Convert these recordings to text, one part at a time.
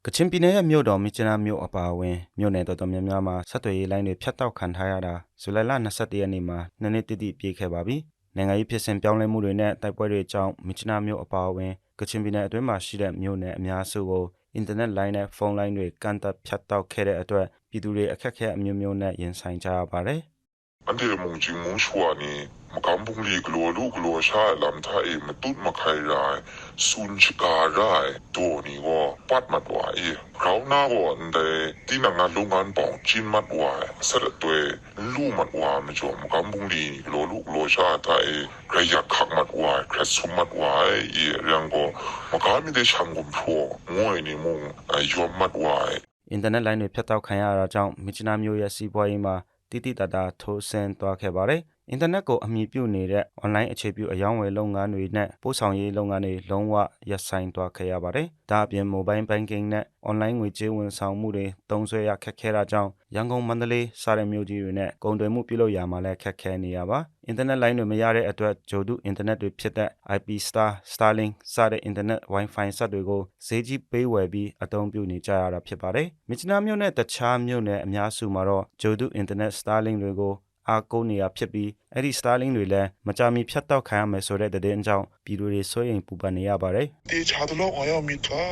ကချင်ပြည်နယ်ရဲ့မြို့တော်မြစ်ကြီးနားမြို့အပါအဝင်မြို့နယ်တော်တော်များများမှာဆက်သွယ်ရေးလိုင်းတွေဖြတ်တောက်ခံထားရတာဇူလိုင်လ21ရက်နေ့မှာနှစ်နှစ်တိတိပြည့်ခဲ့ပါပြီ။နိုင်ငံရေးဖြစ်စဉ်ပြောင်းလဲမှုတွေနဲ့တိုက်ပွဲတွေကြောင့်မြစ်ကြီးနားမြို့အပါအဝင်ကချင်ပြည်နယ်အတွင်းမှာရှိတဲ့မြို့နယ်အများစုကိုအင်တာနက်လိုင်းနဲ့ဖုန်းလိုင်းတွေကန့်သတ်ဖြတ်တောက်ခဲ့တဲ့အတွက်ပြည်သူတွေအခက်အခဲအမျိုးမျိုးနဲ့ရင်ဆိုင်ကြရပါတယ်။ Ande mong jing mong shua ni makampung li glo sha lam tha e matut makhai rai sun chika rai do ni go pat mat wa e rau na go ande tinanga lungan pong chin mat wa sar twe lu mat wa ma jo makampung li glo sha tha e raya khak mat wa khras sum mat wa e rang go makami de changum pho ngoi ni mong yom mat wa အင်တာနက်လိုင်းတွေဖြတ်တောက်ခံရတာကြောင့်မြစ်ကြီးနားမြို့ရဲ့စီးပွားရေးမှာတိတိတတ်တာထိုးဆင်းသွားခဲ့ပါတယ်။အင်တာနက်ကိုအမည်ပြုနေတဲ့ online အခြေပြုအယောင်းဝယ်လုပ်ငန်းတွေနဲ့ပို့ဆောင်ရေးလုပ်ငန်းတွေလုံးဝရပ်ဆိုင်းသွားခဲ့ရပါတယ်။ဒါအပြင် mobile banking နဲ့ online ငွေကြေးဝန်ဆောင်မှုတွေသုံးစွဲရခက်ခဲတာကြောင့်ရန်ကုန်မန္တလေးစတဲ့မြို့ကြီးတွေနဲ့ကုန်သွယ်မှုပြုလုပ်ရာမှာလည်းခက်ခဲနေရပါ။အင်တာနက်လိုင်းတွေမရတဲ့အတွက်ဂျိုဒုအင်တာနက်တွေဖြစ်တဲ့ IP Star, Starlink စတဲ့အင်တာနက် Wi-Fi စက်တွေကိုဈေးကြီးပေးဝယ်ပြီးအသုံးပြုနေကြရတာဖြစ်ပါတယ်။မြစ်ကြီးနားမြို့နဲ့တခြားမြို့နယ်အများစုမှာတော့ဂျိုဒုအင်တာနက် Starlink တွေကိုအားကိုးနေရဖြစ်ပြီးအဲ့ဒီ Starlink တွေလည်းမကြာမီဖြတ်တောက်ခံရမယ်ဆိုတဲ့သတင်းကြောင့်ပြည်သူတွေစိုးရိမ်ပူပန်နေရပါတယ်။ တေချာတော့အယောမီတာ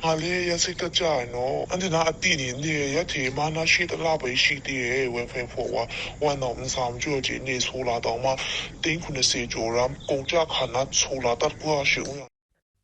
ငါလေးရစိတ်တကြနော်အန်တနာအတိနေနေရထေမနာရှိတလာပဲရှိသေးရဲ့ဝယ်ဖဲဖို့ဝန်တော့မဆောင်ကြည့်နေဆိုလာတော့မှတင်းခုနေစေကြရမ်ကုန်ကြခနာဆိုလာတတ်ကွာရှိဦး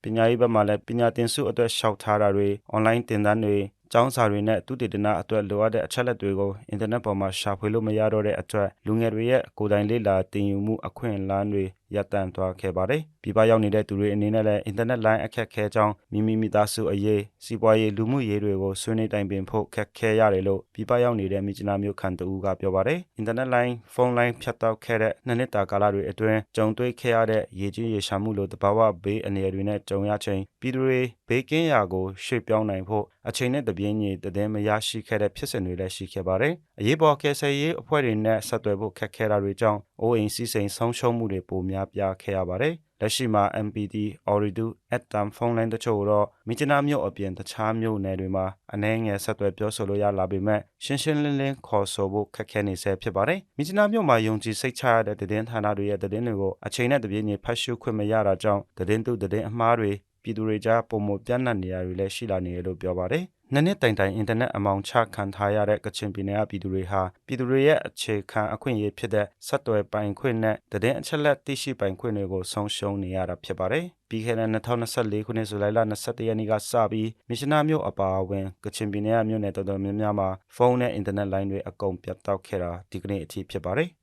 ပညာရေးဘက်မှာလည်းပညာသင်စုအတွက်လျှောက်ထားတာတွေ online သင်တန်းတွေကျောင်းစာတွေနဲ့သုတေသနအတွက်လိုအပ်တဲ့အချက်လက်တွေကိုအင်တာနက်ပေါ်မှာရှာဖွေလို့မရတော့တဲ့အတွက်လူငယ်တွေရဲ့ကိုယ်တိုင်လေ့လာသင်ယူမှုအခွင့်အလမ်းတွေရပ်တန့်သွားခဲ့ပါတယ်။ပြည်ပရောက်နေတဲ့သူတွေအနေနဲ့လည်းအင်တာနက်လိုင်းအခက်အခဲကြောင့်မိသားစုအရေးစီးပွားရေးလူမှုရေးတွေကိုဆွေးနွေးတိုင်ပင်ဖို့ခက်ခဲရတယ်လို့ပြည်ပရောက်နေတဲ့မြစ်ကြီးနားမြို့ခံတဦးကပြောပါတယ်။အင်တာနက်လိုင်းဖုန်းလိုင်းဖြတ်တောက်ခဲ့တဲ့နှစ်နှစ်တာကာလတွေအတွင်းကြုံတွေ့ခဲ့ရတဲ့ရေကြီးရေရှာမှုလိုတဘာဝဘေးအနေအထားတွေနဲ့ကြုံရချိန်ပြည်သူတွေဘေးကင်းရာကိုရွှေ့ပြောင်းနိုင်ဖို့အချိန်နဲ့တပြေးညီသတင်းမရရှိခဲ့တဲ့ဖြစ်စဉ်တွေလည်းရှိခဲ့ပါတယ်။အရေးပေါ်ကယ်ဆယ်ရေးအဖွဲ့တွေနဲ့ဆက်သွယ်ဖို့ခက်ခဲတာတွေကြောင့်အိုးအိမ်စီးစိမ်ဆုံးရှုံးမှုတွေပိုများပြားခဲ့ရပါတယ်။လက်ရှိမှာ MPT, Ooredoo, Airtime ဖုန်းလိုင်းတချို့တော့မြစ်ကြီးနားမြို့အပြင်တခြားမြို့နယ်တွေမှာအနည်းငယ်ဆက်သွယ်ပြောဆိုလို့ရလာပေမဲ့ရှင်းရှင်းလင်းလင်းခေါ်ဆိုဖို့ခက်ခဲနေဆဲဖြစ်ပါတယ်။မြစ်ကြီးနားမြို့မှာယုံကြည်စိတ်ချရတဲ့သတင်းဌာနတွေရဲ့သတင်းတွေကိုအချိန်နဲ့တပြေးညီဖတ်ရှုခွင့်မရတာကြောင့်သတင်းအမှားတွေပြည်သူတွေကြားပုံမပြန့်နှံ့နေရတွေလည်းရှိလာနေတယ်လို့ပြောပါတယ်။နှစ်တိုင်အင်တာနက်အမောင်ချခံထားရတဲ့ကချင်ပြည်နယ်ကပြည်သူတွေဟာပြည်သူတွေရဲ့အခြေခံအခွင့်အရေးဖြစ်တဲ့ဆက်သွယ်ပိုင်ခွင့်နဲ့သတင်းအချက်အလက်သိရှိပိုင်ခွင့်တွေကိုဆုံးရှုံးနေရတာဖြစ်ပါတယ်။ပြီးခဲ့တဲ့2024ခုနှစ်ဇူလိုင်လ21ရက်နေ့ကစပြီးမြစ်ကြီးနားမြို့အပါအဝင်ကချင်ပြည်နယ်ကမြို့နယ်တော်တော်များများမှာဖုန်းနဲ့အင်တာနက်လိုင်းတွေအကုန်ပြတ်တောက်ခဲ့တာဒီကနေ့အထိဖြစ်ပါတယ်။